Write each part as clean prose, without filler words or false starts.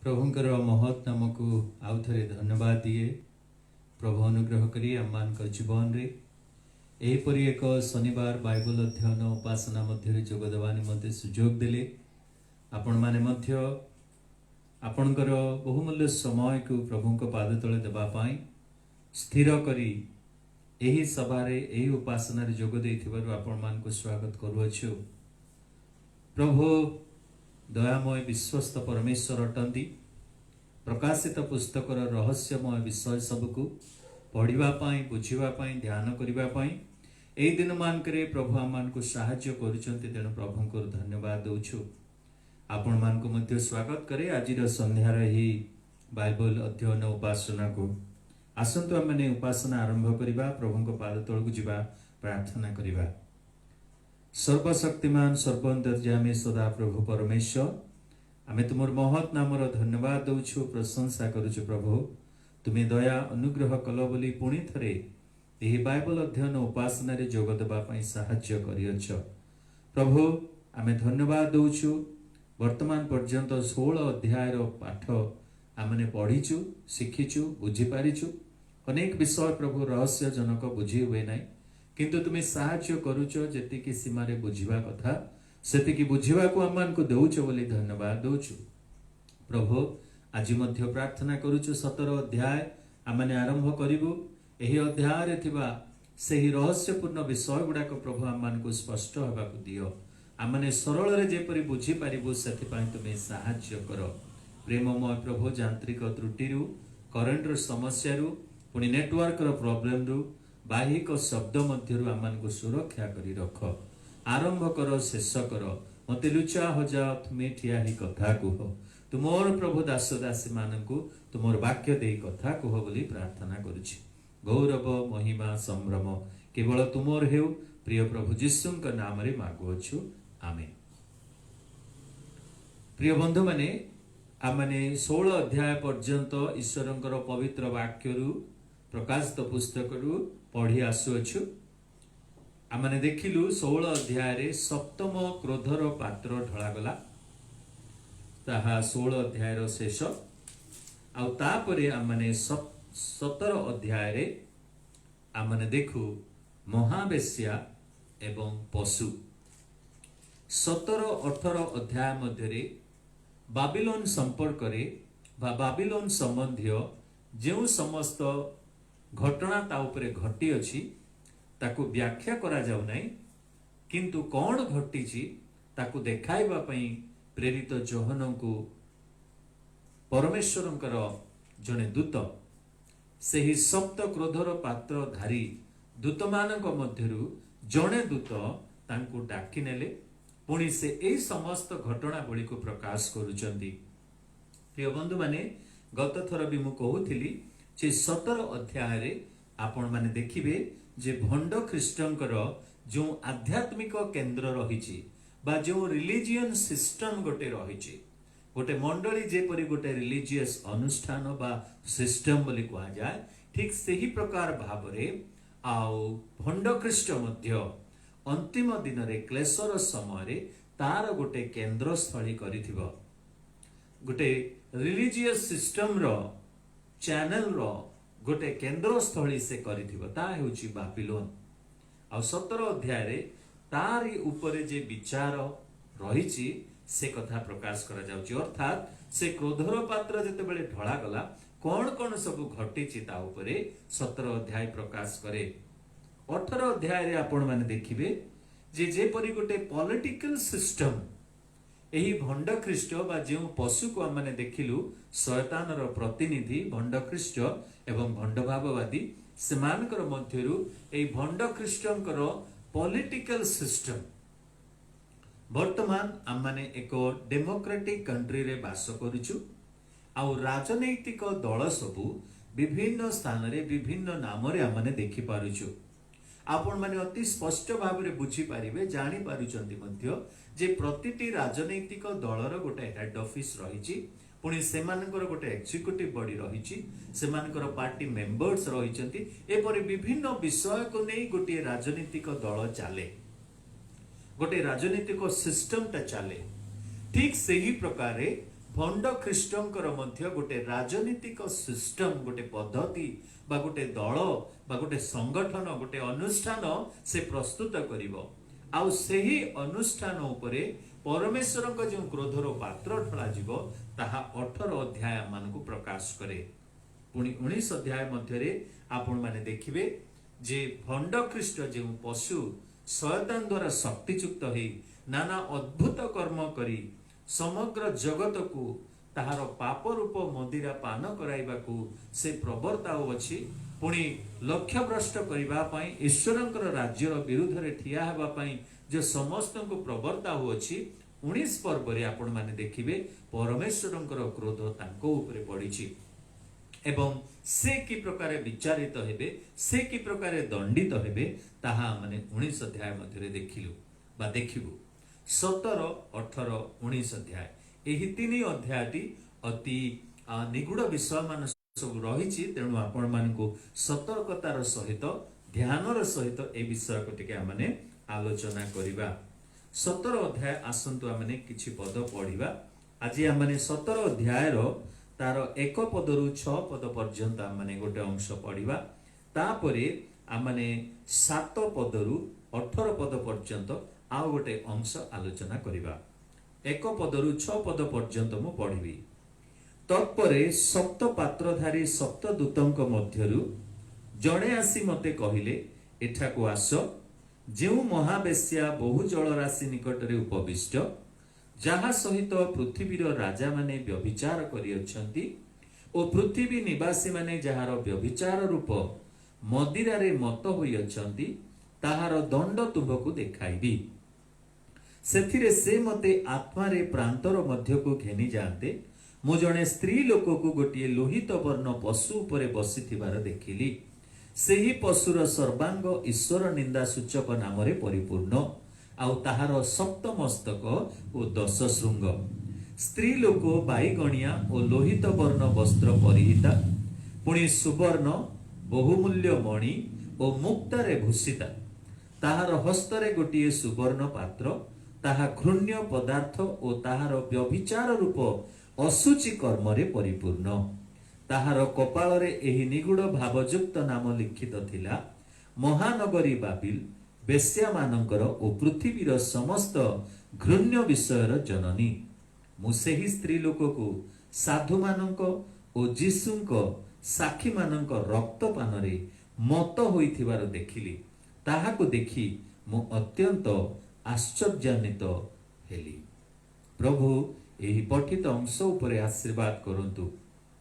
प्रभुंकर महत् नाम को आउ थे धन्यवाद दिए। प्रभु अनुग्रह करी आम जीवन रे एहीपरि एक शनिवार बाइबल अध्ययन उपासना मध्य जोगदेवा निमंते सुजोग देले। आपण माने मध्य आपणकर बहुमूल्य समय को प्रभु को पाद तले देबा पाई स्थिर करी एही सभारे एही उपासना रे जोग देइथिबारु आपण मान को स्वागत करूछु। प्रभु दयामय विश्वस्त परमेश्वर अटंती। प्रकाशित पुस्तकर रहस्यमय विषय सबको पढ़िबा पाई बुझिबा पाई ध्यान करिबा पाई एई दिन मानकरे प्रभु आमान को सहाय्य करूछन्ति। तेणु प्रभु को धन्यवाद दउछु। आपण मान को मध्य स्वागत करे आजिर संध्यार ही बाइबल अध्ययन उपासना को आसंतु आमने उपासना आरंभ करिबा। प्रभु को पाद तळकु जिबा प्रार्थना करिबा। सर्वशक्तिमान सर्वअंतर्यामी सदा प्रभु परमेश्वर आमे तुमर महत् नामर धन्यवाद दउछु, प्रशंसा करूछु। प्रभु तुम्हें दया अनुग्रह कल बोली पुणी थरे एही बाइबल अध्ययन उपासना रे जोग देबा पई सहाय्य करियछ। प्रभु आमे धन्यवाद दउछु। वर्तमान पर्यंत 16 अध्याय रो पाठ आमने पढ़ीछु, शिखिछु, बुझी पारिछु। अनेक विषय प्रभु रहस्य जनक बुझी हुए नाही, किंतु तुम्हें साहाय्य करूछ। जेतिकी सीमारे बुझिबा कथा सेतिकी बुझिबा को आमान को देउछ बोली धन्यवाद दउछु। प्रभु आज मध्य प्रार्थना करूछु 17 अध्याय आमने आरंभ करिबु। एही अध्याय रे थिबा सेही रहस्यपूर्ण विषय गुडाक प्रभु आमान को स्पष्ट होबा को दियो। आमने सरल रे जेपरि बुझी पारिबु सेति पई तुमे सहाय्य करो। प्रेममय प्रभु यांत्रिक त्रुटि रु करंट रो समस्या रु पुनी नेटवर्क रो प्रॉब्लम रु बाहिक शब्द मध्य आमान को सुरक्षा करी रख। आरंभ कर शेष कर मते लुचा हो जा तुम्हें ठिया ही कथा कुह। तुमोर प्रभु दास दासी मानकु तुमोर वाक्य दे कथा कुह बोली प्रार्थना करुछि। गौरव महिमा संभ्रम केवल तुमोर हेउ। प्रिय प्रभु जीशुंक नाम रे मागुअछु, आमेन। प्रिय बंधु माने आमने 16 अध्याय पर्यंत ईश्वरंकर पवित्र वाक्य रु प्रकाशित पुस्तक रु पढ़ी आसुअछु। आमने देखिलु 16 अध्याय रे सप्तम क्रोधर पात्र ढळागला। ताहा 16 अध्याय रो शेष। आउ तापरे आमने 17 अध्याय रे आमने देखु महावेश्या एवं पशु। 17-18 अध्याय मध्य रे बाबिलोन संपर्क रे बा बाबिलोन संबंधी जो समस्त घटना ता उपरे घटी अछि ताकू व्याख्या करा जाउ नाही, किंतु कौन घटी ताकू देखाइबा पई प्रेरित जोहन को परमेश्वरंकर जने दूत सेही सप्त क्रोधर पात्र धारी दूत मानक मध्यरु जने दूत तांकू डाकी नेले। पुणी से एई समस्त घटना बळी को प्रकाश करूचंती। प्रिय बंधु माने गत थर भी मु कहूथिली जे 17 अध्याय रे आपण माने देखिबे जे भंड ख्रीष्टंकर जो आध्यात्मिक केंद्र रहिछि बा जो रिलीजियन सिस्टम गोटे रहिछि, गोटे मंडली जेपरि गोटे रिलीजियस अनुष्ठान बा सिस्टम बोली कहा जाए, ठीक सही प्रकार भावरे आउ भंड ख्रीष्ट मध्य अंतिम दिन रे क्लेशर समय रे तार गोटे केंद्र स्थली करिथिबो। गोटे रिलीजियस सिस्टम रो चैनल रो गोटे केंद्र स्थली से करिथिबो, ता हेउची बाबिलोन। आ 17 अध्याय रे तारी ऊपर जे विचार रहिछि से कथा प्रकाश करा जाउची। अर्थात से क्रोधर पात्र जते बेले ढळा गला कोन कोन सब घटिछि ता ऊपर 17 अध्याय प्रकाश करे। 18 अध्याय रे आपण माने देखिबे जे जेपरि गोटे पॉलिटिकल सिस्टम एही भंड ख्रीष्ट बा जो पशु को आमने देखिलु शैतान रो प्रतिनिधि भंड ख्रीष्ट एवं भंड भाववादी सेमानकर मध्यरु एही भंड ख्रीष्टंकर पॉलिटिकल सिस्टम। वर्तमान आमने एक डेमोक्रेटिक कंट्री रे बास करूछु। आउ राजनैतिक दल सबु विभिन्न स्थान रे विभिन्न नाम रे आमने देखि पारुछु। आपण माने अति स्पष्ट भाव रे बुझी पारिबे, जानि पारुचंती मध्य जे प्रतिटी राजनैतिक दलर गोटे हेड ऑफिस रहिछि, पुणी सेमानकर गोटे एक्जिक्यूटिव बॉडी रहिछि, सेमानकर पार्टी मेंबर्स रहिचंती। एपरि विभिन्न विषय को नै गोटे राजनीतिक दल चाले, गोटे राजनीतिक सिस्टम ता चाले। ठीक सही प्रकार भंड ख्रीष्टंकर मध्य गोटे राजनीतिक सिस्टम गोटे पद्धति बा गोटे दल बा गोटे संगठन गोटे अनुष्ठान से प्रस्तुत करिवो आउ सेही अनुष्ठान उपरे परमेश्वर जो क्रोधर पात्र ढला जीवो ताहा 18 अध्याय मानकु प्रकाश करे। पुणी 19 अध्याय मध्य आपण माने देखिबे जे भंड ख्रीष्ट जो पशु शयतान द्वारा शक्तियुक्त होई नाना अद्भुत कर्म करी समग्र जगत को ताहार पाप रूप मदिरा पान कराइबाकू से प्रवर्ताओ अछि पुणी लक्ष्य भ्रष्ट करिबा पई ईश्वरंकर राज्यर विरुद्ध रे ठिया हेबा पई जो समस्त को प्रवर्ताओ अछि 19 पर्व रे आपण माने देखिबे परमेश्वरंकर क्रोध तांको ऊपर पड़िछि एवं से कि प्रकार विचारित हेबे से कि प्रकार दंडित हेबे ताहा माने 19 अध्याय मध्य देखिलु बा देखिबु 17, 18, 19 अध्याय एही तीन अध्यायटी अति निगूढ़ विषय मान सब रही तेणु आपण मानकु सतर्कतार सहित ध्यानर सहित ए विषय को टिके आमने आलोचना करिबा। 17 अध्याय आसंतु आमने किछि पद पढ़िबा। आज आमने 17 अध्याय रो तार 1 पदरु 6 पद पर्यंत आमने गोटे अंश पढ़िबा तापरे आमने 7 पदरु 18 पद पर्यंत आउ गोटे अंश आलोचना करिबा। 1 पदरु 6 पद पर्यंत मु पढ़िबी। तत्परे सप्त पात्रधारी सप्त दूतंक मध्यरु जणे आसी मते कहिले एठाकु आस जेउ महावेश्या बहु जल राशि निकटरे उपविष्ट जहा सहित पृथ्वीर राजा माने व्यभिचार करिअछंती ओ पृथ्वी निवासी माने जहार व्यभिचार रूप मदिरा रे मत होइअछंती ताहार दंड तुमको देखाइबी। सेथिरे से मते आत्मा रे प्रांतर मध्य को घेनी जाते मु जणे स्त्री लोक को गोटे लोहित वर्ण पशु उपरे बसिथिबार देखिली सेही पशुर सर्वांग ईश्वर निंदा सूचक नाम रे परिपूर्ण आउ ताहार सप्त मस्तक ओ 10 श्रृंग स्त्री लोक बाईगणिया ओ लोहित वर्ण वस्त्र परिहिता पुणी सुवर्ण बहुमूल्य मणि ओ मुक्तारे भूषिता ताहार हस्तरे गोटे सुवर्ण पात्र ताहा घृण्य पदार्थ ओ ताहार व्यभिचार रूप असुचि कर्म रे परिपूर्ण ताहार कपाल रे एही निगूढ़ भावयुक्त नाम लिखित थिला महानगरी बाबिल बेश्या मानकर ओ पृथ्वीर समस्त घृण्य विषयर जननी मु सेही स्त्री लोक को साधु मानक ओ जीशुंक साक्षी मानक रक्तपान रे मत होइथिबार देखिली ताहाको देखि मु अत्यंत आश्चर्यान्वित हेली। प्रभु एही पठित अंश उपरे आशीर्वाद करंतु।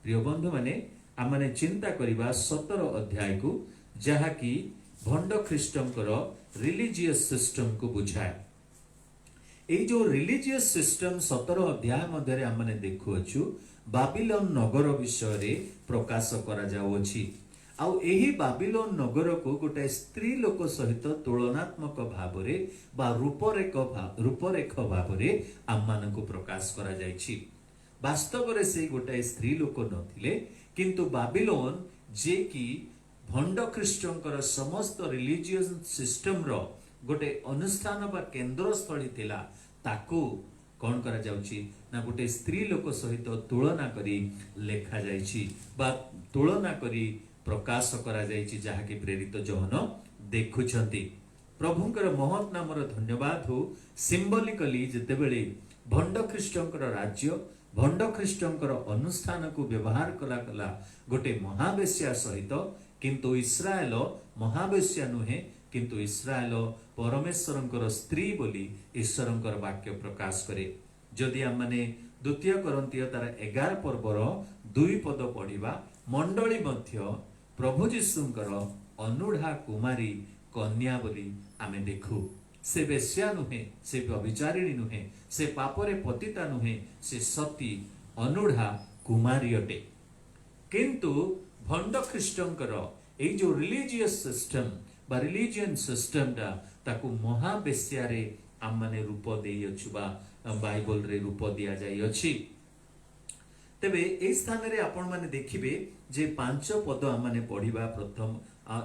प्रिय बंधु माने आमने चिंता करिबा 17 अध्याय को जहा कि भंड ख्रीष्टंकर रिलीजियस सिस्टम को बुझाए। ए जो रिलीजियस सिस्टम 17 अध्याय मध्य आमने देखुअछु बाबिलोन नगर विषय रे प्रकाश करा जाउछि आउ एही बाबिलोन नगर को गोटे स्त्री लोक सहित तुलनात्मक भाव रे बा रूपरेख भाव रे आम को प्रकाश करा जाइछि। वास्तव रे से गोटे स्त्री लोक नथिले किंतु बाबिलोन जे कि भंड ख्रीष्टंकर समस्त रिलीजियस सिस्टम रो गोटे अनुष्ठान बा केंद्र स्थली थिला ताकू कौन करा जाउछि ना गोटे स्त्री लोक सहित तुलना करी लेखा जाइछि बा तुलना करी प्रकाश करा जाइछि जहा कि प्रेरित जोहन देखुछंती। प्रभुंकर महत् नामर धन्यवाद हो। सिंबलिकली जेतेबेले भंड ख्रीष्टंकर राज्य भंड ख्रीष्टंकर अनुष्ठान को व्यवहार कला गोटे महावेश्या सहित किंतु इस्राएल महावेश्या नुहे किंतु इस्राएल परमेश्वरंकर स्त्री बोली ईश्वरंकर वाक्य प्रकाश करे। जदि आमने द्वितीय करंतिय तार 11 पर्वर 2 पद पढ़िबा मंडली मध्य प्रभु जीशुंकर अनुढ़ा कुमारी कन्या बोली आमे देखु से वेश्या नुहे से व्यभिचारिणी नुहे से पापरे पतिता नुहे से सती अनुढ़ा कुमारी अटे किंतु भंड ख्रीष्टंकर ए जो रिलीजियस सिस्टम बा रिलीजियन सिस्टम दा ताकू महावेश्या रे आम माने रूप देई अछु बा बाइबल रे रूप दिया जाई अछि। तेबे ए स्थान रे आपण माने देखिबे जे 5 पद आम माने पढ़िबा प्रथम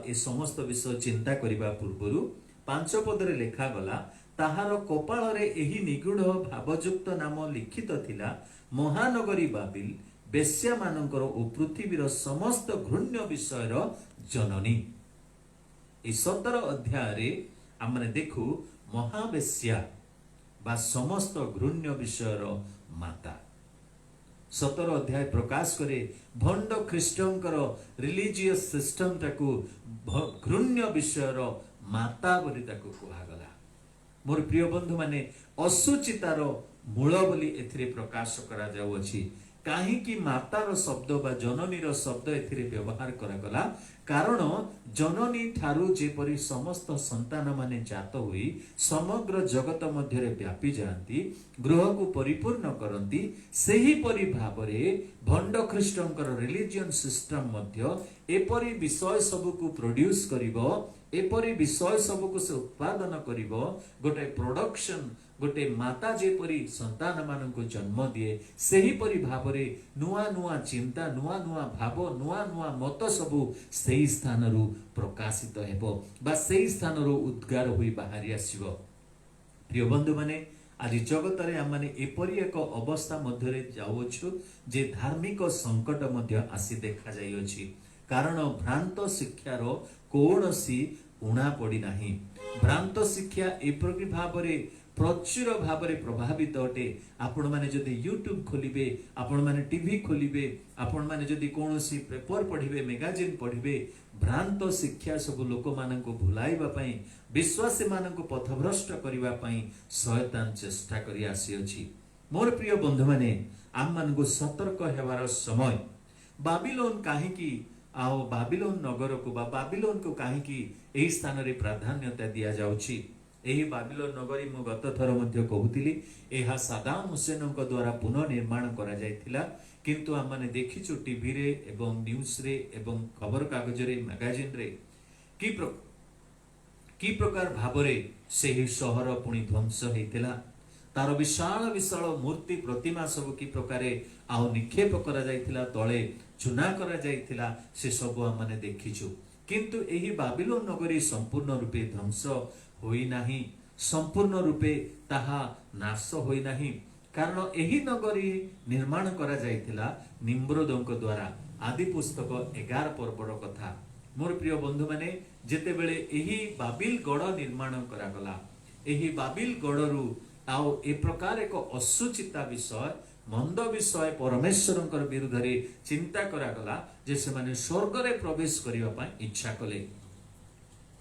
ए समस्त विषय चिंता करिबा पूर्वरु 5 पद रे लेखा गला ତାହାର କପାଳରେ ଏହି ନିଗୁଢ଼ ଭାବଯୁକ୍ତ ନାମ ଲିଖିତ ଥିଲା, ମହାନଗରୀ ବାବିଲ, ବେଶ୍ୟାମାନଙ୍କର ଓ ପୃଥିବୀର ସମସ୍ତ ଘୃଣ୍ୟ ବିଷୟର ଜନନୀ। এই 17 ଅଧ୍ୟାୟରେ ଆମେ ଦେଖୁ ମହାବେଶ୍ୟା ବା ସମସ୍ତ ଘୃଣ୍ୟ ବିଷୟର ମାତା। 17 ଅଧ୍ୟାୟ ପ୍ରକାଶ କରେ ଭଣ୍ଡ ଖ୍ରୀଷ୍ଟଙ୍କର ରିଲିଜିୟସ୍ ସିଷ୍ଟମଟାକୁ ଘୃଣ୍ୟ ବିଷୟର ମାତା ବୋଲି ତାକୁ କୁହାଗଲା। ମୋର ପ୍ରିୟ ବନ୍ଧୁ ମାନେ, ଅସୁଚିତାର ମୂଳ ବୋଲି ଏଥିରେ ପ୍ରକାଶ କରାଯାଉଅଛି। କାହିଁକି ମାତାର ଶବ୍ଦ ବା ଜନନୀର ଶବ୍ଦ ଏଥିରେ ବ୍ୟବହାର କରାଗଲା? କାରଣ ଜନନୀ ଠାରୁ ଯେପରି ସମସ୍ତ ସନ୍ତାନ ମାନେ ଜାତ ହୋଇ ସମଗ୍ର ଜଗତ ମଧ୍ୟରେ ବ୍ୟାପି ଯାଆନ୍ତି, ଗୃହକୁ ପରିପୂର୍ଣ୍ଣ କରନ୍ତି, ସେହିପରି ଭାବରେ ଭଣ୍ଡ ଖ୍ରୀଷ୍ଟଙ୍କର ରିଲିଜିୟନ ସିଷ୍ଟମ ମଧ୍ୟ ଏପରି ବିଷୟ ସବୁକୁ ପ୍ରଡ୍ୟୁସ କରିବ, ଏପରି ବିଷୟ ସବୁକୁ ସେ ଉତ୍ପାଦନ କରିବ। ଗୋଟେ ପ୍ରଡକ୍ସନ, ଗୋଟେ ମାତା ଯେପରି ସନ୍ତାନ ମାନଙ୍କୁ ଜନ୍ମ ଦିଏ, ସେହିପରି ଭାବରେ ନୂଆ ନୂଆ ଚିନ୍ତା, ନୂଆ ନୂଆ ଭାବ, ନୂଆ ନୂଆ ମତ ସବୁ ସେହି ସ୍ଥାନରୁ ପ୍ରକାଶିତ ହେବ ବା ସେହି ସ୍ଥାନରୁ ଉଦ୍ଗାର ହୋଇ ବାହାରି ଆସିବ। ପ୍ରିୟ ବନ୍ଧୁ ମାନେ, ଆଜି ଜଗତରେ ଆମେ ଏପରି ଏକ ଅବସ୍ଥା ମଧ୍ୟରେ ଯାଉଅଛୁ ଯେ ଧାର୍ମିକ ସଙ୍କଟ ମଧ୍ୟ ଆସି ଦେଖାଯାଇଅଛି। କାରଣ ଭ୍ରାନ୍ତ ଶିକ୍ଷାର କୌଣସି ଉଣା ପଡ଼ିନାହିଁ। ଭ୍ରାନ୍ତ ଶିକ୍ଷା ଏପରି ଭାବରେ ପ୍ରଚୁର ଭାବରେ ପ୍ରଭାବିତ ଅଟେ। ଆପଣ ମାନେ ଯଦି ୟୁଟ୍ୟୁବ ଖୋଲିବେ, ଆପଣ ମାନେ ଟିଭି ଖୋଲିବେ, ଆପଣ ମାନେ ଯଦି କୌଣସି ପେପର ପଢିବେ, ମ୍ୟାଗାଜିନ୍ ପଢିବେ, ଭ୍ରାନ୍ତ ଶିକ୍ଷା ସବୁ ଲୋକମାନଙ୍କୁ ଭୁଲାଇବା ପାଇଁ, ବିଶ୍ୱାସୀ ମାନଙ୍କୁ ପଥଭ୍ରଷ୍ଟ କରିବା ପାଇଁ ଶୟତାନ ଚେଷ୍ଟା କରି ଆସିଅଛି। ମୋର ପ୍ରିୟ ବନ୍ଧୁ ମାନେ, ଆମମାନଙ୍କୁ ସତର୍କ ହେବାର ସମୟ। ବାବିଲୋନ କାହିଁକି ଆଉ ବାବିଲୋନ ନଗରକୁ ବା ବାବିଲୋନକୁ କାହିଁକି ଏହି ସ୍ଥାନରେ ପ୍ରାଧାନ୍ୟତା ଦିଆଯାଉଛି? ଏହି ବାବିଲୋନ ନଗରୀ ମୁଁ ଗତ ଥର ମଧ୍ୟ କହୁଥିଲି, ଏହା ସାଦାମ ହୁସେନଙ୍କ ଦ୍ୱାରା ପୁନଃନିର୍ମାଣ କରାଯାଇଥିଲା। କିନ୍ତୁ ଆମେ ଦେଖିଛୁ ଟିଭିରେ ଏବଂ ନ୍ୟୁଜରେ ଏବଂ ଖବରକାଗଜରେ, ମ୍ୟାଗାଜିନରେ କି ପ୍ରକାର ଭାବରେ ସେହି ସହର ପୁଣି ଧ୍ୱଂସ ହେଇଥିଲା। ତାର ବିଶାଳ ବିଶାଳ ମୂର୍ତ୍ତି ପ୍ରତିମା ସବୁ କି ପ୍ରକାରେ ଆଉ ନିକ୍ଷେପ କରାଯାଇଥିଲା, ତଳେ ଚୁନା କରାଯାଇଥିଲା, ସେ ସବୁ ଆମେ ଦେଖିଛୁ। କିନ୍ତୁ ଏହି ବାବିଲୋନ ନଗରୀ ସମ୍ପୂର୍ଣ୍ଣ ରୂପେ ଧ୍ୱଂସ ହୋଇନାହିଁ, ସମ୍ପୂର୍ଣ୍ଣ ରୂପେ ତାହା ନାଶ ହୋଇନାହିଁ। କାରଣ ଏହି ନଗରୀ ନିର୍ମାଣ କରାଯାଇଥିଲା ନିମ୍ରୋଦଙ୍କ ଦ୍ୱାରା। ଆଦି ପୁସ୍ତକ 11 ପର୍ବର କଥା। ମୋର ପ୍ରିୟ ବନ୍ଧୁ ମାନେ, ଯେତେବେଳେ ଏହି ବାବିଲ ଗଡ଼ ନିର୍ମାଣ କରାଗଲା, ଏହି ବାବିଲ ଗଡ଼ରୁ ଆଉ ଏ ପ୍ରକାର ଏକ ଅସୁଚିତା ବିଷୟ, ମନ୍ଦ ବିଷୟ ପରମେଶ୍ୱରଙ୍କର ବିରୁଦ୍ଧରେ ଚିନ୍ତା କରାଗଲା ଯେ ସେମାନେ ସ୍ୱର୍ଗରେ ପ୍ରବେଶ କରିବା ପାଇଁ ଇଚ୍ଛା କଲେ।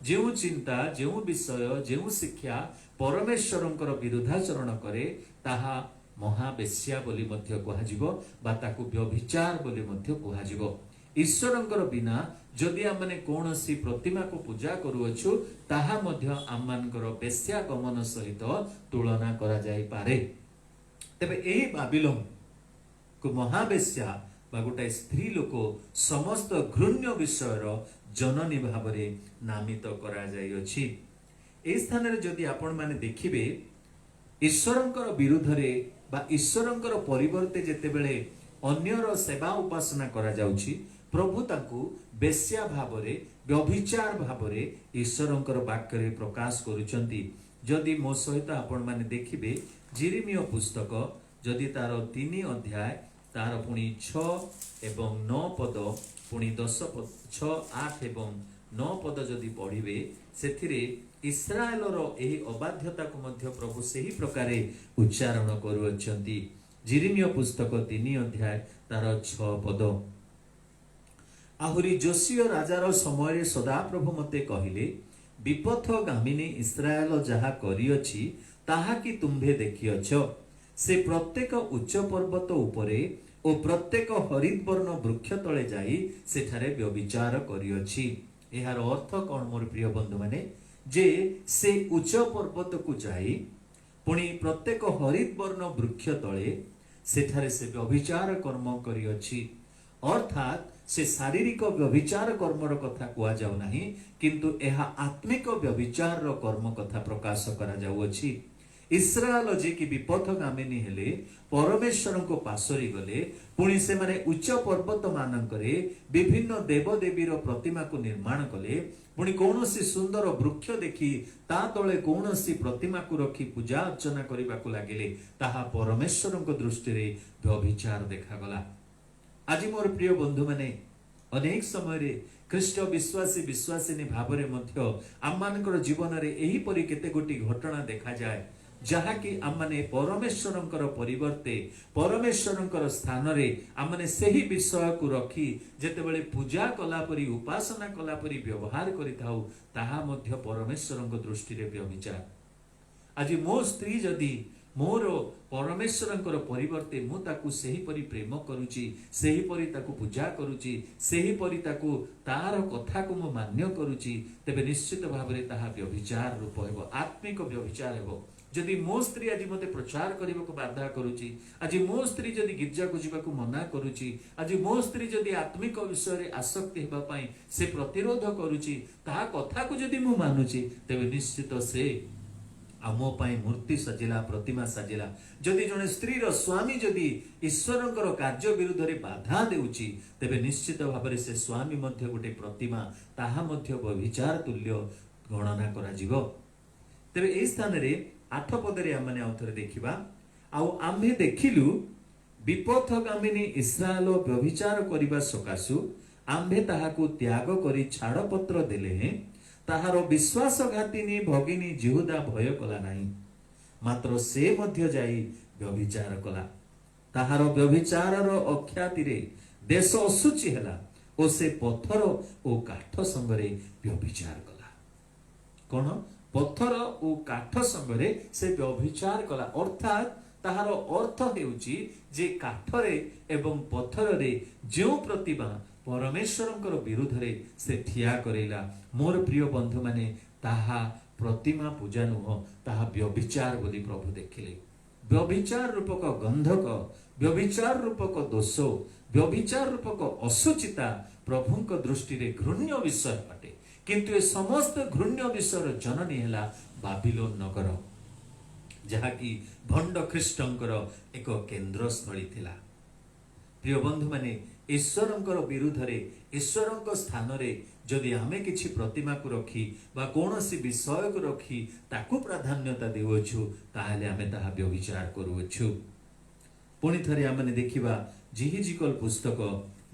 ଯେଉଁ ଚିନ୍ତା, ଯେଉଁ ବିଷୟ, ଯେଉଁ ଶିକ୍ଷା ପରମେଶ୍ୱରଙ୍କର ବିରୁଦ୍ଧାଚରଣ କରେ, ତାହା ମହାବେଶ୍ୟା ବୋଲି ମଧ୍ୟ କୁହାଯିବ ବା ତାକୁ ବ୍ୟଭିଚାର ବୋଲି ମଧ୍ୟ କୁହାଯିବ। ଈଶ୍ୱରଙ୍କର ବିନା ଯଦି ଆମେ କୌଣସି ପ୍ରତିମାକୁ ପୂଜା କରୁଅଛୁ, ତାହା ମଧ୍ୟ ଆମମାନଙ୍କର ବେଶ୍ୟା ଗମନ ସହିତ ତୁଳନା କରାଯାଇପାରେ। ତେବେ ଏହି ବାବିଲୋନକୁ ମହାବେଶ୍ୟା ବା ଗୋଟାଏ ସ୍ତ୍ରୀ ଲୋକ ସମସ୍ତ ଘୃଣ୍ୟ ବିଷୟର ଜନନୀ ଭାବରେ ନାମିତ କରାଯାଇଅଛି। ଏହି ସ୍ଥାନରେ ଯଦି ଆପଣ ମାନେ ଦେଖିବେ, ଈଶ୍ୱରଙ୍କର ବିରୁଦ୍ଧରେ ବା ଈଶ୍ୱରଙ୍କର ପରିବର୍ତ୍ତେ ଯେତେବେଳେ ଅନ୍ୟର ସେବା ଉପାସନା କରାଯାଉଛି, ପ୍ରଭୁ ତାଙ୍କୁ ବେଶ୍ୟା ଭାବରେ, ବ୍ୟଭିଚାର ଭାବରେ ଈଶ୍ୱରଙ୍କର ବାକ୍ୟରେ ପ୍ରକାଶ କରୁଛନ୍ତି। ଯଦି ମୋ ସହିତ ଆପଣ ମାନେ ଦେଖିବେ ଯିରିମିୟ ପୁସ୍ତକ, ଯଦି ତାର 3 ଅଧ୍ୟାୟ, ତାର ପୁଣି 6 ଏବଂ 9 ପଦ, ପୁଣି 10 ପଦ, 6, 8 ଏବଂ 9 ପଦ ଯଦି ପଢିବେ, ସେଥିରେ ଇସ୍ରାଏଲର ଏହି ଅବାଧ୍ୟତାକୁ ମଧ୍ୟ ପ୍ରଭୁ ସେହି ପ୍ରକାରେ ଉଚ୍ଚାରଣ କରୁଅଛନ୍ତି। ଯିରିମିୟ ପୁସ୍ତକ 3 ଅଧ୍ୟାୟ ତାର 6 ପଦ। ଆହୁରି ଯୋଶୀୟ ରାଜାର ସମୟରେ ସଦାପ୍ରଭୁ ମୋତେ କହିଲେ, ବିପଥଗାମିନୀ ଇସ୍ରାଏଲ ଯାହା କରିଅଛି ତାହା କି ତୁମ୍ଭେ ଦେଖିଅଛ? ସେ ପ୍ରତ୍ୟେକ ଉଚ୍ଚ ପର୍ବତ ଉପରେ ଓ ପ୍ରତ୍ୟେକ ହରିତବର୍ଣ୍ଣ ବୃକ୍ଷ ତଳେ ଯାଇ ସେଠାରେ ବ୍ୟଭିଚାର କରିଅଛି। ଏହାର ଅର୍ଥ କଣ ମୋର ପ୍ରିୟ ବନ୍ଧୁ ମାନେ? ଯେ ସେ ଉଚ୍ଚ ପର୍ବତକୁ ଯାଇ ପୁଣି ପ୍ରତ୍ୟେକ ହରିତବର୍ଣ୍ଣ ବୃକ୍ଷ ତଳେ ସେଠାରେ ସେ ବ୍ୟଭିଚାର କର୍ମ କରିଅଛି। ଅର୍ଥାତ୍ ସେ ଶାରୀରିକ ବ୍ୟଭିଚାର କର୍ମର କଥା କୁହାଯାଉ ନାହିଁ, କିନ୍ତୁ ଏହା ଆତ୍ମିକ ବ୍ୟଭିଚାରର କର୍ମ କଥା ପ୍ରକାଶ କରାଯାଉଅଛି। इस्राएल जे कि विपथगामिनी हेले परमेश्वर को पासरी गले पुणी से माने उच्च पर्वत मानकरे विभिन्न देवदेवीर प्रतिमा को निर्माण कले पुणी कौनसी सुंदर वृक्ष देखी ता तले कौनसी प्रतिमा को रखी पूजा अर्चना करने को लगिले ताहा परमेश्वर को दृष्टि रे व्यभिचार देखा आज मोर प्रिय बंधु माने अनेक समय रे ख्रीष्ट विश्वासी विश्वासिनी भावरे मध्य आममानकर जीवन रे एही परि केते गोटी घटना देखा जाए जहाँकि आमने परमेश्वरंकर परिवर्ते परमेश्वरंकर स्थान रे आमने सही विषय को रखी जेतेबेले पूजा कला परि उपासना कला परि व्यवहार करिथाउ ताहा मध्य परमेश्वरंक दृष्टि रे व्यभिचार। आज मो स्त्री जदि मोर परमेश्वरंकर परिवर्ते मु ताकू सही परि प्रेम करूची सही परि ताकू पूजा करूची सही परि ताकू तार कथा को मु मान्य करूची तेबे निश्चित भाव रे ताहा व्यभिचार रूप हेबो आत्मिक व्यभिचार हेबो। जदि मो स्त्री आज मते प्रचार करने को बाधा करुची आज मो स्त्री जदि गिर्जा को जीवा को मना करुची आज मो स्त्री जदि आत्मिक विषय रे आसक्ति हेबा पई से प्रतिरोध करुची ताहा कथा को जदि मु मानुची तेबे निश्चित से आमो पाई मूर्ति सजिला प्रतिमा सजिला जदि जने स्त्री रो स्वामी जदि ईश्वरंकर कार्य विरुद्ध रे बाधा देउची तेबे निश्चित भाव रे से स्वामी मध्य गोटे प्रतिमा ताहा मध्य व्यभिचार तुल्य गणना करा जीवो। तेबे एई स्थान रे 8 पदरे आमने आउथरे देखिबा आउ आम्हे देखिलु विपथगामिनी इस्राएल व्यभिचार करिबा सकासु आम्हे ताहाकु त्याग करी छाड़पत्र देले हैं ताहार विश्वासघातिनी भगिनी जिहुदा भय कला नाही मात्र से मध्य जाई व्यभिचार कला ताहार व्यभिचारर अख्याति रे देश असुचि हला ओ से पत्थर ओ काठ संगरे व्यभिचार कला कोन पत्थर ओ काठ संगरे से व्यभिचार कला अर्थात ताहार अर्थ हेउची जे काठरे एवं पत्थर जो प्रतिमा परमेश्वरंकर विरुद्ध रे से ठिया करेला मोर प्रिय बंधु माने ताहा प्रतिमा पूजा नुह ताहा व्यभिचार बोली प्रभु देखिले। व्यभिचार रूपक गंधक व्यभिचार रूपक दोष व्यभिचार रूपक असुचिता प्रभुंक दृष्टि रे घृण्य विषय अटे किंतु ए समस्त घृण्य विषय जननी हेला बाबिलोन नगर जहाँकि भंड ख्रीष्टंकर एक केंद्र स्थली थिला। प्रिय बंधु माने ईश्वरंकर विरुद्ध रे ईश्वरंक स्थान रे जदि आमे किछि प्रतिमा को रखी बा कोनोसी विषय को रखी ताकू प्राधान्यता देउछु ताहाले आमे ताहा व्यभिचार करूछु। पुणी थरे आमे देखिबा जिहिजिकल पुस्तक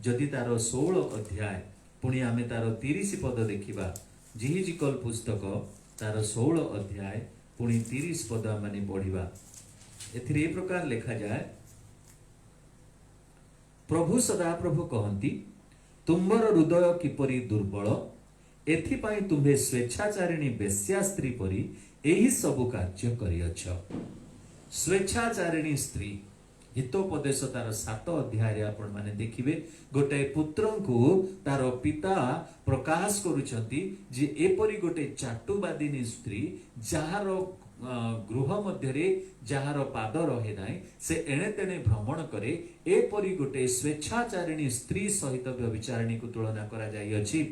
जदि तार 16 अध्याय पुणी आमे तार 30 पद देखिबा जिहिजिकल पुस्तक तार 16 अध्याय पुणी 30 पद माने पढ़िबा एथिरे ए प्रकार लिखा जाए प्रभु सदा प्रभु कहती तुम्बर हृदय किपरि दुर्बल एथिपाई तुम्हे स्वेच्छाचारिणी बेश्या स्त्री परी एही सबु कार्य करियछ। स्वेच्छाचारिणी स्त्री हितोपदेश तार 7 अध्याय आपण माने देखिबे गोटे पुत्र को तार पिता प्रकाश करूछंती जे एपरी गोटे चाटुबादिनी स्त्री जार गृह मध्य जार पाद रहे ना से एणे तेणे भ्रमण करे एपरी गोटे स्वेच्छाचारिणी स्त्री सहित व्यभिचारिणी को तुलना करा जाई अछि।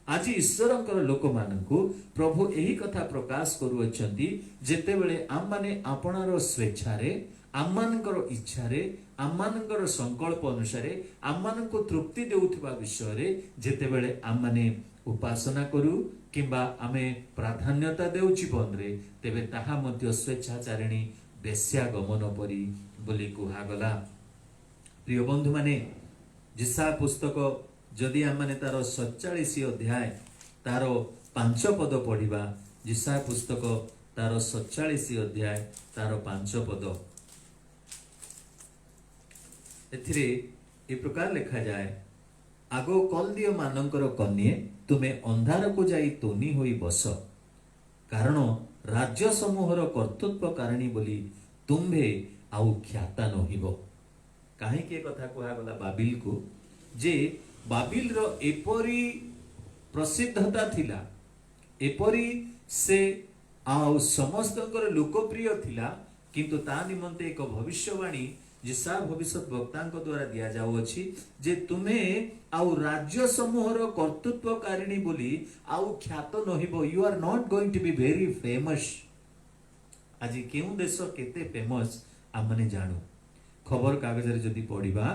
आज ईश्वरंकर लोक मानकु प्रभु एही कथा प्रकाश करूछंती जेतेबेले आम माने आपणार स्वेच्छारे आममानकर इच्छारे आममानकर संकल्प अनुसारे आममानको तृप्ति देउथबा विषय रे जेतेबेले आम माने उपासना करू किंबा आमे प्राधान्यता देउ जीवन रे तेबे ताहा मध्य स्वेच्छाचारिणी बेश्या गमन परी बोली कुहागला। प्रिय बंधु माने जिसा पुस्तक जदि आम माने तार 47 अध्याय तार 5 पद पढ़िबा जिसा पुस्तक तार 47 अध्याय तार 5 पद एथिरे ए प्रकार लिखा जाए आगो कलदीय मानकर कन्ये तुमे अंधार को जाई तोनी होई बस कारण राज्य समूहर कर्तृत्व कारिणी बोली तुम्भे आउ ख्याता नहिबो। काहे के कथा कुहा गला बाबिल को जे बाबिल रो एपरी प्रसिद्धता थिला एपरी से आउ समस्तकर लोकप्रिय थिला किंतु ता निमंते एक भविष्यवाणी जिसा भविष्य वक्ता द्वारा दिया जाऊ अछि जे तुम्हे आउ राज्य समूहर कर्तृत्व कारिणी बोली आउ ख्यात नहिबो। You are not going to be very famous आज केउं देश केते फेमस आमने जानू खबर कागज रे जदि पढ़िबा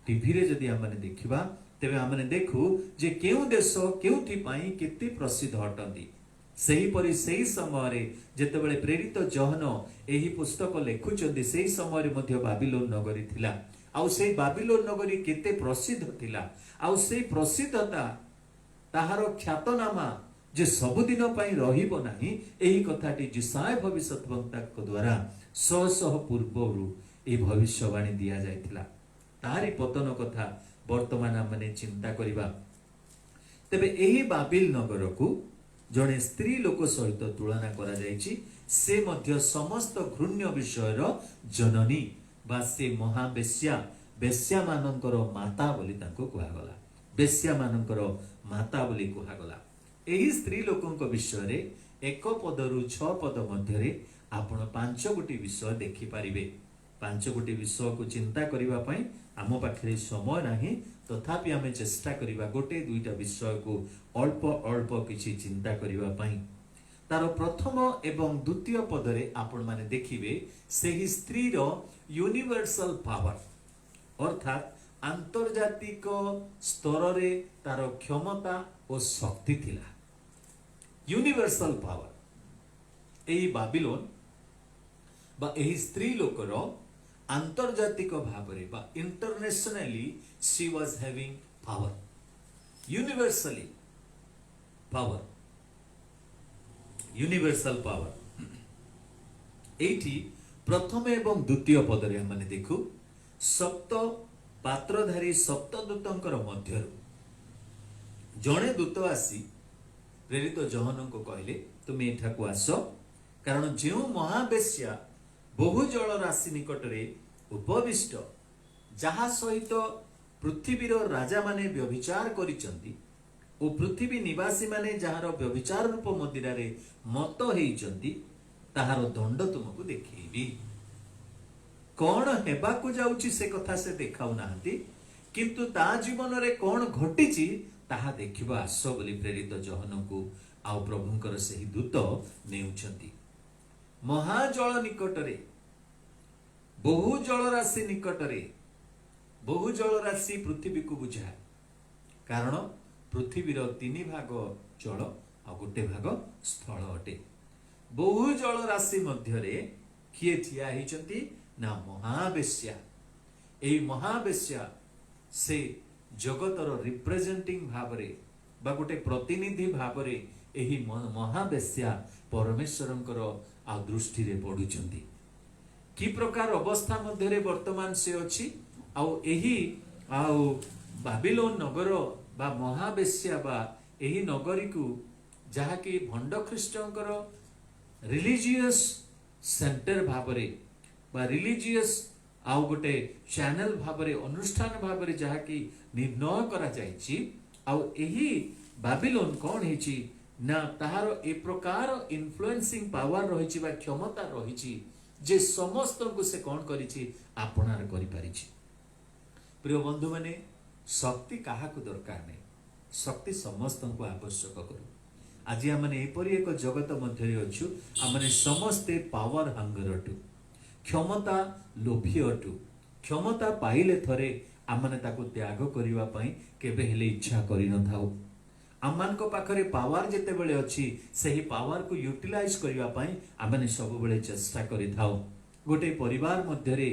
टीवी रे जदि आमने देखिबा तेबे आमने देखू जे केउं देश केउठी पाई केते प्रसिद्ध हटंती सही परि सही समय रे जेतेबेले प्रेरित जहन एही पुस्तक लेखुचंती सही समय रे मध्य बाबिलोन नगरी थिला आउ सेही बाबिलोन नगरी केते प्रसिद्ध थिला आउ सेही प्रसिद्धता ताहार ख्यातनामा जे सबुदिन पाई रहिबो नाही एही कथाटी जिसाय भविष्यद्वक्ता द्वारा सह सह पूर्वरु ए भविष्यवाणी दिया जायतिला तारी पतन कथा वर्तमान आमने चिंता करिबा तेबे एही बाबिल नगर को जड़े स्त्री लोक सहित तुलना करा जायछि से मध्य समस्त घृण्य विषयर जननी बा से महावेश्या वेश्या मानकर माता बोली तांको कुहागला वेश्या मानकर माता बोली कुहागला एही स्त्री लोकंक विषय रे एक पदरु 6 पद मध्य आपण 5 गोटी विषय देखि पारिबे 5 गोटी विषय को चिंता करिबा पई आम पाखरे समय नाही तथापि आमे चेष्टा करिबा गोटे दुईटा विषय को अल्प अल्प किछि चिंता करिबा पई तार प्रथम एवं द्वितीय पदरे आपण माने देखिबे सेही स्त्री रो यूनिवर्सल पावर अर्थात आंतर्जातिक स्तर रे तार क्षमता और शक्ति थिला यूनिवर्सल पावर एही बाबिलोन बा एही स्त्री लोकर आंतर्जातिक भावरे बा internationally she was having power universally power universal power एठी प्रथम एवं द्वितीय पदरे हमने देखु सप्त पात्रधारी सप्तदूतंकर मध्यरु जणे दूत आसी प्रेरित जहन को कहले तुम एठा को आस कारण जेउ महावेश्या बहु जल राशि निकटरे उपविष्ट जहा सहित पृथ्वीर राजा माने व्यभिचार करिचंती ओ पृथ्वी निवासी माने जहार व्यभिचार रूप मदिरा रे मत हेइचंती ताहार दंड तुमको देखैबी कौन हेबा को जाउची से कथा से देखाउ नाहंती किंतु ता जीवन रे कौन घटिची ताहा देखिबा आस बोली प्रेरित जहन को आउ प्रभुंकर सही दूत नेउचंती महाजल निकटरे बहु जल राशि निकटरे बहु जल राशि पृथ्वी को बुझाए कारण पृथ्वीर 3 भाग जल आ गोटे भाग स्थल अटे बहु जल राशि मध्यरे किए ठिया हिचंती ना महावेश्या एई महावेश्या से जगतर रिप्रेजेंटिंग भावरे बा गोटे प्रतिनिधि भावरे एही महावेश्या परमेश्वरंकर आ दृष्टि रे पडुचंती की प्रकार अवस्था मध्यरे वर्तमान से अछि आउ एही आउ बाबिलोन नगर बा महावेश्या बा एही नगरी को जहा कि भंड ख्रीष्टंकर रिलीजियस सेंटर भावरे बा रिलीजियस आउ गोटे चैनल भावरे अनुष्ठान भावरे जहा कि निर्णय करा जायछि आउ एही बाबिलोन कोन हेछि ना ताहार ए प्रकार इन्फ्लुएंसिंग पावर रहिछि बा क्षमता रहिछि जे समस्त को से कौन करिछि आपनार करि परिछि प्रिय बंधु माने शक्ति काहा को दरकार नै शक्ति समस्त को आवश्यक करू आज हमने एपरि एक जगत मध्यरे अछु हमने समस्ते पावर हंगर अटु क्षमता लोभी अटु क्षमता पाइले थरे हमने ताको त्याग करिवा पई केबे हेले इच्छा करि न थाउ आमान को पाखरे पावर जेते बेले अछि सही पावर को यूटिलाइज करिवा पई आमने सब बेले चेष्टा करि थाउ गोटे परिवार मध्यरे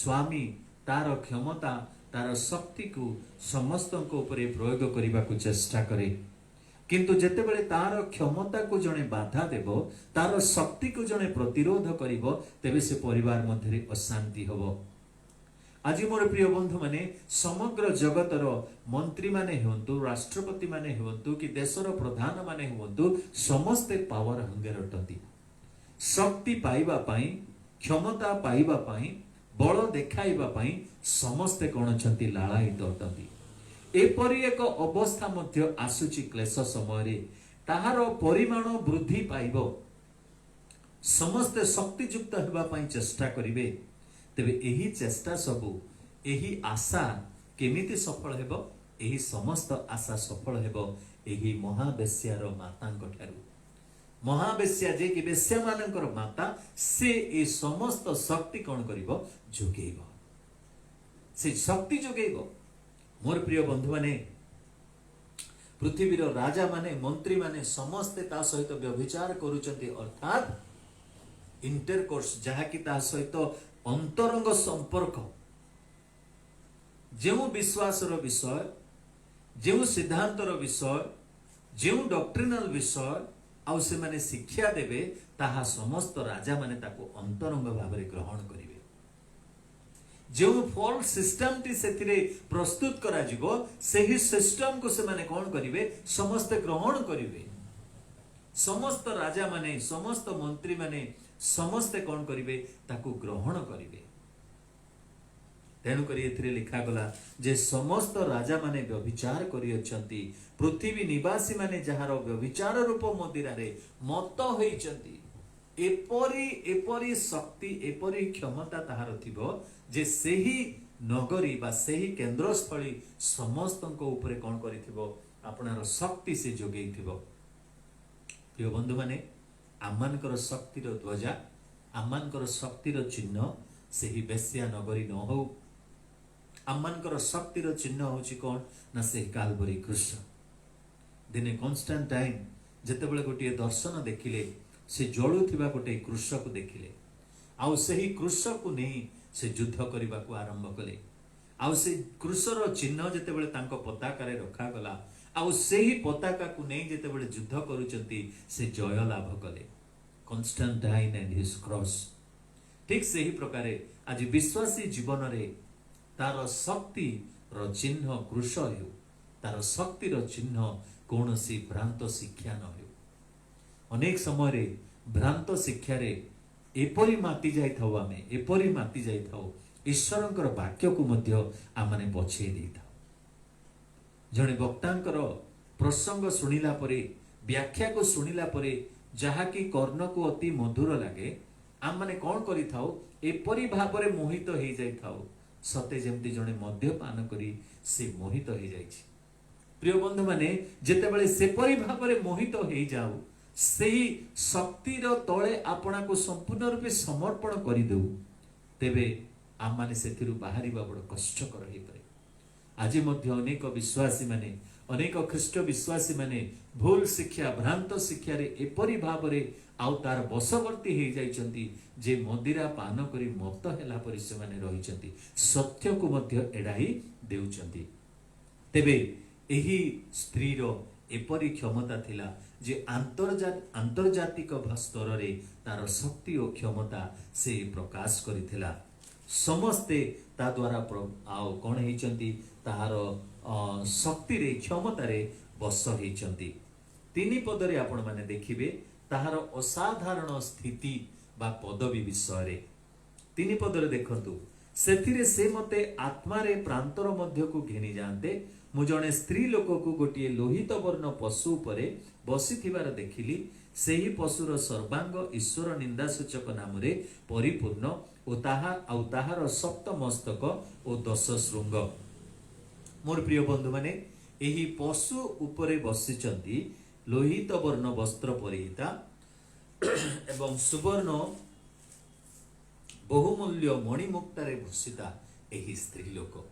स्वामी तार क्षमता तार शक्ति को समस्त को ऊपर प्रयोग करिवा को चेष्टा करे किंतु जेते बेले तार क्षमता को जने बाधा देबो तार शक्ति को जने प्रतिरोध करिवो तेबे से परिवार मध्यरे अशांति हबो आज मोर प्रिय बंधु माने समग्र जगतर मंत्री माने हुंतु राष्ट्रपति माने हुंतु कि देशर प्रधान माने हुंतु समस्ते पावर हंगर अटंती शक्ति पाइबा पाई क्षमता पाइबा पाई बल देखाइबा पाई समस्ते कोन छंती लालायित अटंती एपरि एक अवस्था मध्य आसुची क्लेश समय रे ताहार परिमाण वृद्धि पाइबो समस्ते शक्तियुक्त हेबा पाई चेष्टा करिवे तेबे एही चेष्टा सबु एही आशा केमिति सफल हेबो एही समस्त आशा सफल हेबो एही महावेश्यार मातांक ठारू महावेश्या जे कि वेश्या मानकर माता से ए समस्त शक्ति कौन करिवो जोगेइबो से शक्ति जोगेइबो। मोर प्रिय बंधु माने पृथ्वीर राजा माने मंत्री माने समस्ते ता सहित व्यभिचार करूचंती अर्थात इंटरकोर्स जहा कि ता सहित अंतरंग संपर्क जो विश्वासर विषय जो सिद्धांतर विषय जो डॉक्ट्रिनल विषय आउ से माने शिक्षा देवे ताहा समस्त राजा माने ताको अंतरंग भाव में ग्रहण करेंगे। जो फॉल सिस्टम टी से प्रस्तुत करा जिवो सही सिस्टम को से माने कौन करिवे समस्त ग्रहण करिवे। समस्त राजा माने समस्त मंत्री माने समस्त कौन करिवे ताको ग्रहण करिवे। तेणुक लिखा गला जे समस्त राजा माने व्यभिचार करियछंती पृथ्वी निवासी माने जहार व्यभिचार रूप मदिरा रे मत होइछंती। एपरी एपरी शक्ति एपरी क्षमता ताहार थिबो जे सेही नगरी बा सेही केंद्रस्थली समस्तक ऊपर कौन करिथिबो आपनार शक्ति से जोगेइथिबो। प्रिय बंधु माने आमानकर शक्तिर ध्वजा आमानकर शक्तिर चिन्ह सेही बेस्या नगरी न हो। आमानकर शक्तिर चिन्ह होची कौन ना से कालवरी क्रूस। दिने कन्स्टांटाइन जेतेबेले गोटे दर्शन देखिले से जळुथिबा गोटे क्रूस को देखिले आउ सेही क्रूस को नहीं से युद्ध करने को आरंभ कले। आउ से क्रूसर चिन्ह जेतेबेले तांको पताका रे रखा गला आउ सेही पताका को नहीं जेतेबेले युद्ध करूचंती से जय लाभ कले। कन्स्टांटाइन एंड हिज क्रॉस ठीक सेही प्रकारे आज विश्वासी जीवन रे तार शक्ति रो चिन्ह क्रूस हो तार शक्ति रो चिन्ह कौन सी भ्रांत शिक्षा न हो। अनेक समय रे भ्रांत शिक्षा रे एपरी माति जाई थाउ आमे एपरी माति जाई थाउ ईश्वरंकर वाक्य को मध्य आमने पछे दै थाउ। जणे वक्तांकर प्रसंग सुनिला परे व्याख्या को सुनिला परे जहा कि कर्ण को अति मधुर लागे आम माने कौन करि थाउ एपरी भाबरे मोहित हो जाई थाउ सते जेमती जणे मद्यपान करी से मोहित हो जाइछि। प्रिय बंधु माने जेतेबेले सेपरी भाबरे मोहित हो जाऊ सेही शक्तिर तळे आपणा को संपूर्ण रूपे समर्पण करि देउ तेबे आम माने सेथिरु बाहरिबा बड़ कष्टकर हेइ पारे। आज मध्य अनेक विश्वासी माने अनेक ख्रीष्ट विश्वासी माने भूल शिक्षा भ्रांत शिक्षा रे एपरी भाबरे आउ तार बशवर्ती हो जाइछंती जे मदिरा पान करी मत हेला परि से माने रहिछंती सत्य को मध्य एडाई देउछंती। तेबे एही स्त्री रो एपरी क्षमता थिला जे आंतर्जातिक स्तर रे तार शक्ति और क्षमता से प्रकाश करिथिला। समस्ते ता द्वारा आउ कोन हेइचंती ताहार शक्ति रे क्षमता रे बस हेइचंती। तीनी पद रे आपण माने देखिबे ताहार असाधारण स्थिति बा पदवी विषय रे। तीनी पद रे देखंतु सेथिरे से मते आत्मा रे प्रांतर मध्य को घेनी जाते मु जणे स्त्री लोक को गोटे लोहित वर्ण पशु उपरे बसिथिबार देखिली सेही पशुर सर्वांग ईश्वर निंदासूचक नाम रे परिपूर्ण ओ ताहार सप्त मस्तक ओ 10 श्रृंग। मोर प्रिय बंधु माने एही पशु उपरे बसिचंती लोहित वर्ण वस्त्र परिहिता एवं सुवर्ण बहुमूल्य मणिमुक्तारे भूषिता एही स्त्री लोक।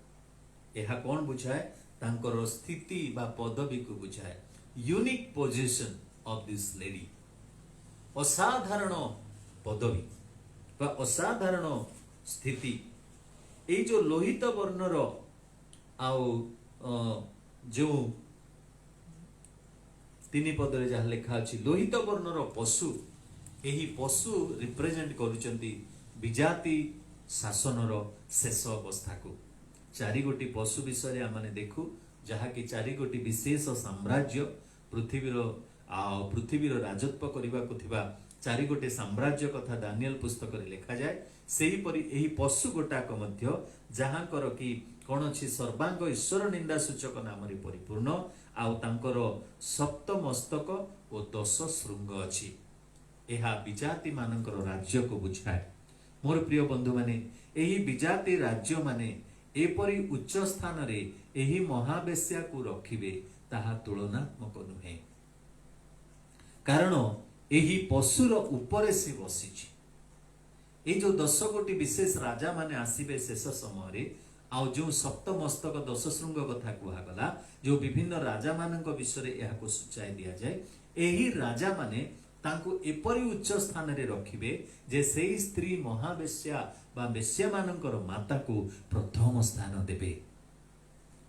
यह कौन बुझाए तांकर स्थिति बा पदवी को बुझाए unique position of this lady. असाधारण पदवी बा असाधारण स्थिति ए जो लोहित वर्णर आउ जो तीनी पदरे जहाँ लिखा अछि लोहित वर्णर पशु एही पशु रिप्रेजेंट करूचंती विजाति शासनर शेष अवस्था को। चारि गोटी पशु विषय आम देखू जहाँकि चारि गोटी विशेष साम्राज्य पृथ्वीर राजत्व करने को चारि गोटे साम्राज्य कथा दानियल पुस्तक रे लिखा जाए। सेही परि एही पशु गोटाक मध्य जहाँकर कि कौन अछि सर्वांग ईश्वर निंदा सूचक नाम रे परिपूर्ण आउ तांकर सप्त मस्तक और 10 श्रृंग अछि। एहा विजाति मानकर राज्य को बुझाए। मोर प्रिय बंधु माने एही विजाति राज्य माने एपरी उच्च स्थान रे एही महावेश्या को रखिबे ताहा तुलनात्मक नुहे। कारण ଏହି ପଶୁର ଉପରେ ସେ ବସିଛି। এই जो 10 ଗୋଟି ବିଶେଷ ରାଜା ମାନେ ଆସିବେ ଶେଷ ସମୟରେ, ଆଉ ଯେଉଁ ସପ୍ତମସ୍ତକ 10 ଶୃଙ୍ଗ କଥା କୁହାଗଲା, ଯେଉଁ ବିଭିନ୍ନ ରାଜା ମାନଙ୍କ ବିଷୟରେ ଏହାକୁ ସୂଚାଇ ଦିଆଯାଏ, ଏହି ରାଜା ମାନେ ତାଙ୍କୁ ଏପରି ଉଚ୍ଚ ସ୍ଥାନରେ ରଖିବେ ଯେ ସେହି ସ୍ତ୍ରୀ ମହାବେଶ୍ୟା ବା ବେଶ୍ୟା ମାନଙ୍କର ମାତାକୁ ପ୍ରଥମ ସ୍ଥାନ ଦେବେ।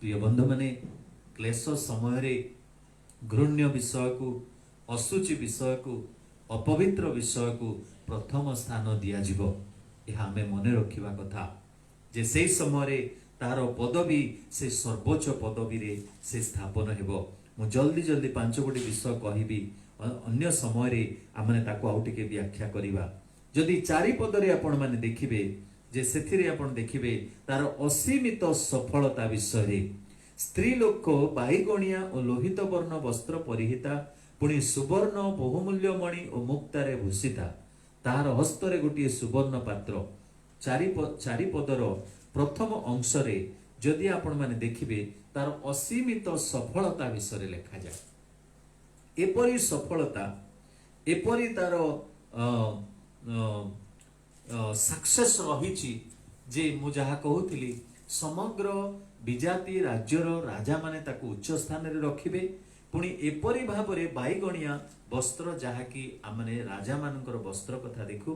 ପ୍ରିୟ ବନ୍ଧୁମାନେ, କ୍ଲେଶ ସମୟରେ ଘୃଣ୍ୟ ବିଷୟକୁ, ଅଶୁଚି ବିଷୟକୁ, ଅପବିତ୍ର ବିଷୟକୁ ପ୍ରଥମ ସ୍ଥାନ ଦିଆଯିବ। ଏହା ଆମେ ମନେ ରଖିବା କଥା ଯେ ସେହି ସମୟରେ ତାହାର ପଦବୀ ସେ ସର୍ବୋଚ୍ଚ ପଦବୀରେ ସେ ସ୍ଥାପନ ହେବ। ମୁଁ ଜଲ୍ଦି ଜଲ୍ଦି 5 ଗୋଟି ବିଷୟ କହିବି, ଅନ୍ୟ ସମୟରେ ଆମେ ତାକୁ ଆଉ ଟିକେ ବ୍ୟାଖ୍ୟା କରିବା। ଯଦି 4 ପଦରେ ଆପଣ ମାନେ ଦେଖିବେ ଯେ ସେଥିରେ ଆପଣ ଦେଖିବେ ତାର ଅସୀମିତ ସଫଳତା ବିଷୟରେ। ସ୍ତ୍ରୀ ଲୋକ ବାଇଗଣିଆ ଓ ଲୋହିତ ବର୍ଣ୍ଣ ବସ୍ତ୍ର ପରିହିତା, ପୁଣି ସୁବର୍ଣ୍ଣ ବହୁମୂଲ୍ୟ ମଣି ଓ ମୁକ୍ତାରେ ଭୂଷିତା, ତାହାର ହସ୍ତରେ ଗୋଟିଏ ସୁବର୍ଣ୍ଣ ପାତ୍ର। 4 ପଦର ପ୍ରଥମ ଅଂଶରେ ଯଦି ଆପଣ ମାନେ ଦେଖିବେ ତାର ଅସୀମିତ ସଫଳତା ବିଷୟରେ ଲେଖାଯାଏ। ଏପରି ସଫଳତା, ଏପରି ତାର सक्सेस रही जे मु जहा कहूली समग्र विजाति राज्यर राजा माने ताकू उच्च स्थान रे रखिबे। पुणी एपरी भाव में बाईगणिया वस्त्र जहाँकि आमने राजा मानकर वस्त्र कथा देखू,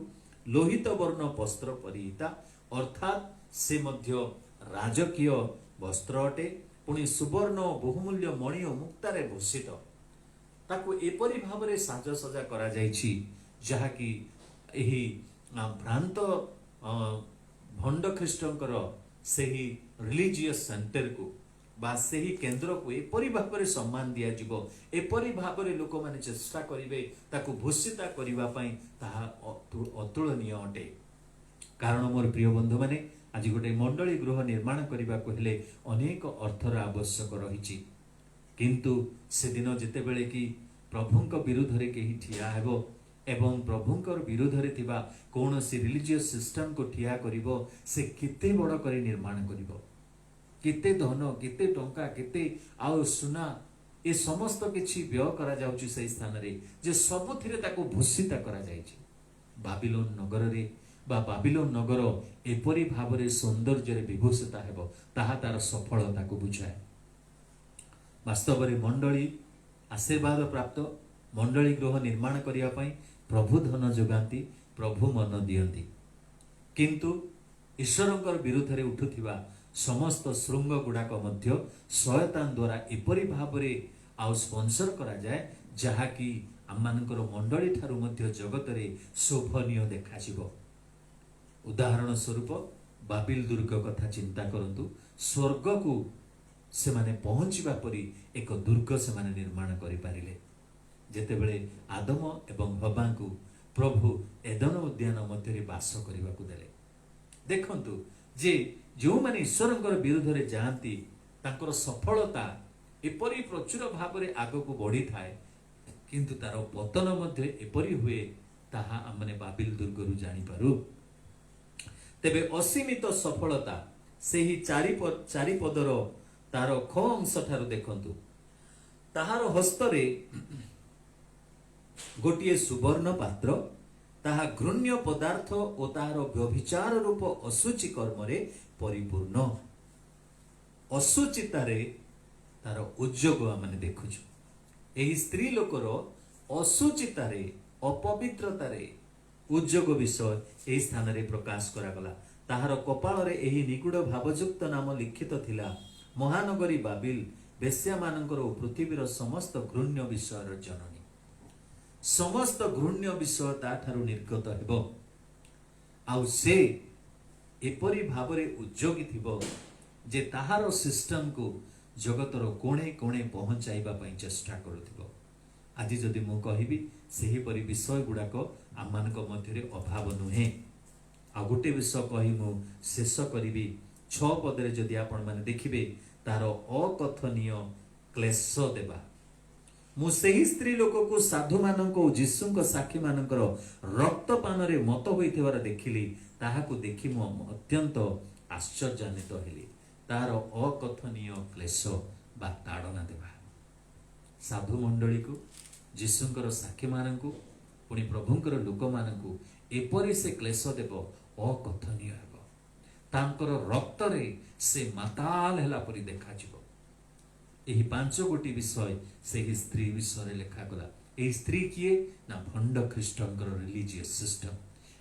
लोहित वर्ण वस्त्र परिहिता अर्थात से मध्य राजकीय वस्त्र अटे। पुणी सुवर्ण बहुमूल्य मणि और मुक्तारे भूषित ताकू एपरी भाव में साजसजा करा जायछि जहाँकि एही भ्रांत भंड ख्रीष्टंकर सही रिलीजियस सेंटर को बा सही केंद्र को एपरी भाव में सम्मान दिया जिवो, एपरी भाव में लोक माने चेष्टा करिवे ताकू भूषिता करिवा पई ताहा अतुलनीय अटे। कारण मोर प्रिय बंधु माने आज गोटे मंडली गृह निर्माण करने को हेले अनेक अर्थर आवश्यक रही, किंतु से दिन जेतेबेले कि प्रभुंक विरुद्ध रे केही ठिया हेबो एवं प्रभुंकर विरुद्ध रे थिबा कोनोसी रिलीजियस सिस्टम को ठिया करिवो, से केते बड़ करी निर्माण करिवो, केते धन केते टंका केते आउ सुना ए समस्त किछि व्यय करा जाउछि से स्थान रे जे सबथिरे ताको भूषिता करा जाइछि। बाबिलोन नगर रे बा बाबिलोन नगर एपरी भाव रे सौंदर्य रे विभूषिता हेबो, ताहा तार सफलता को बुझाए। वास्तव में मंडली आशीर्वाद प्राप्त मंडली गृह निर्माण करिया पई प्रभु धन जोगांती, प्रभु मन दियंती, किंतु ईश्वरंकर विरुद्ध रे उठुथिबा समस्त श्रृंग गुड़ाक मध्य शयतान द्वारा एपरी भाव रे आउ स्पॉन्सर करा जाए जहाँकि आममानकर मंडली ठारू मध्य जगत रे शोभनीय देखाजिवो। उदाहरण स्वरूप बाबिल दुर्ग कथा चिंता करंतु, स्वर्ग को से माने पहुंचीबा परी एक दुर्ग से माने निर्माण करि पारिले। जेतेबेले आदम एवं हवा को प्रभु एदन उद्यान मध्य बास करने को देले, देखंतु जे जो माने ईश्वरंकर विरुद्ध रे जाती तांकर सफलता एपरी प्रचुर भाव में आग को बढ़ी थाए, किंतु तार पतन मध्य एपरी हुए ताहा आमने बाबिल दुर्गरु जानी पारू। तेबे असीमित सफलता सेही चारि पदर तार ख अंश ठारू देखंतु, ताहार हस्तरे गोटिए सुवर्ण पात्र, ताहा घृण्य पदार्थ और ताहार व्यभिचार रूप अशुचि कर्म रे परिपूर्ण। अशुचितारे तार उद्योग आमने देखुछु। एही स्त्री लोकर अशुचितारे अपवित्रतारे उद्योग विषय एही स्थान रे प्रकाश करागला। ताहार कपाल रे एही निगूढ़ भावयुक्त नाम लिखित थिला, महानगरी बाबिल बेश्या मानकर पृथ्वीर समस्त घृण्य विषयर जननी। समस्त घृण्य विषय ताठारु निर्गत हेबो, आउ से एपरी भाव में उद्योगी थिबो जे ताहार सिस्टम को जगतर कोणे कोणे पहुंचाइबा पई चेष्टा करुथिबो। आज जदि मु कहिबी सेही परि विषय गुडाक आमानक मध्यरे अभाव नुहे। आ गोटे विषय कहि मु शेष करिबी। 6 पदरे जदि आपण माने देखिबे तार अकथनीय क्लेश देबा। मु सेही स्त्री लोक को साधु मानक जीशुंक साक्षी मानकर रक्तपान रे मत होइथिबार देखिली, ताहाकु देखि मु अत्यंत आश्चर्यान्वित हेली। तार अकथनीय क्लेश बा ताड़ना देवा साधु मंडली को जीशुंकर साक्षी मानकु पुणी प्रभुंकर लोक मानकु एपरि से क्लेश देव अकथनीय हेब तांकर रक्तरे से माताल हेला परि देखाजिव। एही 5 गोटी विषय से स्त्री विषय लेखागला। ए स्त्री किए ना भंड ख्रीष्टंकर रिलीजियस सिस्टम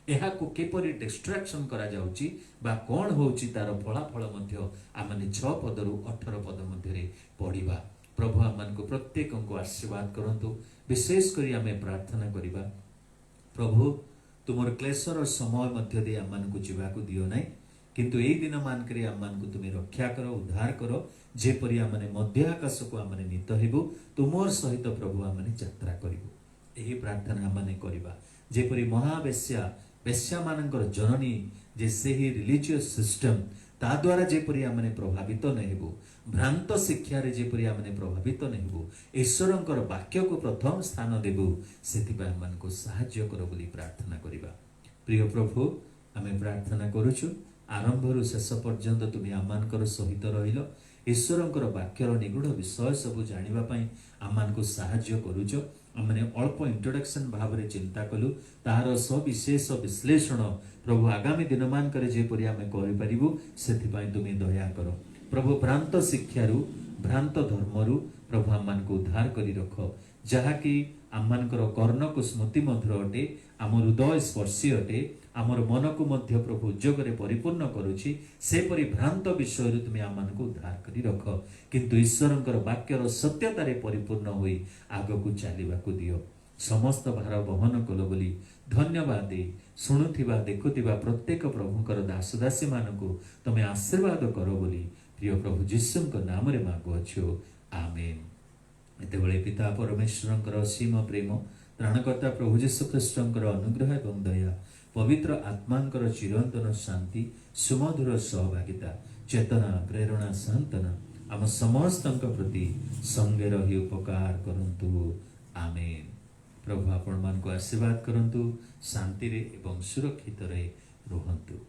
यहाँ को केपरि डिस्ट्रैक्शन करा जाउची बा कोन होउची तार फलाफल मध्य आमने 6 पदरु 18 पद मध्य पढ़िबा। प्रभु आमन को प्रत्येक को आशीर्वाद करंतु। विशेष करी आमे प्रार्थना करिबा प्रभु तुमर क्लेशर समय मध्य दे आमन को जीवा को दियो नै किंतु एई दिन मान करी आमन को तुमे रक्षा करो उद्धार करो जेपरि आमने मध्य आकाश को आमने नित हेबु तुमर सहित प्रभु आमने यात्रा करिबु। एही प्रार्थना आमने करिबा जेपरि महावेश्या वेश्या मानकर जननी जे सेही रिलीजियस सिस्टम ता द्वारा जेपरि आमने प्रभावित न हेबु भ्रांत शिक्षा रे जेपरि आमने प्रभावित न हेबु ईश्वरंकर वाक्य को प्रथम स्थान देबु सेथिबा आमन को सहाय्य करो बोली प्रार्थना करिबा। प्रिय प्रभु आमे प्रार्थना करूछु आरंभरु शेष पर्यंत तुमे आमानकर सहित रहिलो ईश्वरंकर वाक्यर निगूढ़ विषय सब जानिबा पई आमान को सहाय्य करूछ। आमने अल्प इंट्रोडक्शन भाव रे चिंता कलु तार सविशेष विश्लेषण प्रभु आगामी दिन मान करे जेपरि आमे करि परिबु सेथि पई तुमे दया करो प्रभु। भ्रांत शिक्षारु भ्रांत धर्मरु प्रभु आमान को उद्धार करि रखो जहा कि आमानकर कर्ण को स्मृति मधुर अटे आम हृदय स्पर्शी अटे आमर मन को मध्य प्रभु उद्योगरे परिपूर्ण करुछि सेपरि भ्रांत विषय तुमे आमान को उद्धार करि रख किंतु ईश्वरंकर वाक्यर सत्यतारे परिपूर्ण होई आगो को चलिबा को दियो। समस्त भार वहन कलो बोली धन्यवाद दे शुणुथिबा देखुथिबा प्रत्येक प्रभुंकर दास दासी मानकु तमे आशीर्वाद करो बोली प्रिय प्रभु जीशुंक नाम रे मागुअछु आमेन। एतेबेले पिता परमेश्वरंकर असीम प्रेम त्राणकर्ता प्रभु जीशु ख्रीष्टंकर अनुग्रह एवं दया पवित्र आत्मांकर चिरंतन शांति सुमधुर सहभागिता चेतना प्रेरणा सांत्वना आम समस्तंक प्रति संगे रही उपकार करंतु आमेन। प्रभु आपण मान को आशीर्वाद करंतु शांति रे एवं सुरक्षित रे रहंतु।